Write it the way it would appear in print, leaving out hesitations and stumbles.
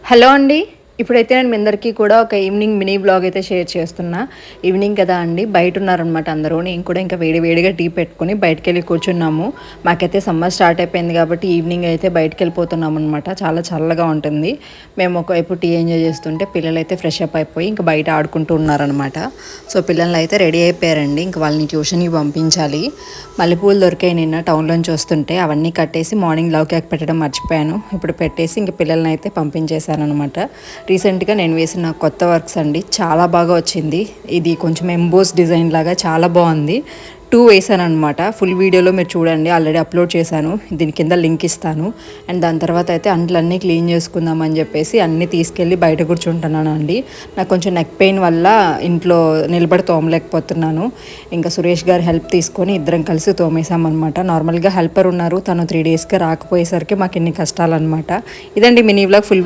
Hello అండి. ఇప్పుడైతే నేను మీ అందరికీ కూడా ఒక ఈవినింగ్ మినీ వ్లాగ్ అయితే షేర్ చేస్తున్నా. ఈవినింగ్ కదా అండి, బయట ఉన్నారనమాట అందరూ. నేను కూడా ఇంకా వేడిగా టీ పెట్టుకొని బయటకెళ్ళి కూర్చున్నాము. మాకైతే సమ్మర్ స్టార్ట్ అయిపోయింది కాబట్టి ఈవినింగ్ అయితే బయటకెళ్ళిపోతున్నాం అనమాట. చాలా చల్లగా ఉంటుంది. మేము ఒకవైపు టీ ఎంజాయ్ చేస్తుంటే పిల్లలైతే ఫ్రెష్ అప్ అయిపోయి ఇంకా బయట ఆడుకుంటూ ఉన్నారనమాట. సో పిల్లలు అయితే రెడీ అయిపోయారండి. ఇంక వాళ్ళని ట్యూషన్కి పంపించాలి. మల్లెపూలు దొరికాయి నిన్న టౌన్లోంచి వస్తుంటే, అవన్నీ కట్టేసి మార్నింగ్ లవ్ కేక్ పెట్టడం మర్చిపోయాను. ఇప్పుడు పెట్టేసి ఇంక పిల్లల్ని అయితే పంపించేశాను అనమాట. రీసెంట్గా నేను వేసిన కొత్త వర్క్స్ అండి, చాలా బాగా వచ్చింది. ఇది కొంచెం ఎంబోస్ డిజైన్ లాగా చాలా బాగుంది. 2 వేసాను అనమాట. ఫుల్ వీడియోలో మీరు చూడండి, ఆల్రెడీ అప్లోడ్ చేశాను. దీని కింద లింక్ ఇస్తాను. అండ్ దాని తర్వాత అయితే అంట్లన్నీ క్లీన్ చేసుకుందామని చెప్పేసి అన్నీ తీసుకెళ్ళి బయట కూర్చుంటున్నాను అండి. నాకు కొంచెం నెక్ పెయిన్ వల్ల ఇంట్లో నిలబడి తోమలేకపోతున్నాను. ఇంకా సురేష్ గారు హెల్ప్ తీసుకొని ఇద్దరం కలిసి తోమేసామన్నమాట. నార్మల్గా హెల్పర్ ఉన్నారు, తను 3 డేస్గా రాకపోయేసరికి మాకు ఇన్ని కష్టాలు అనమాట. ఇదండి మినీ వ్లాగ్. ఫుల్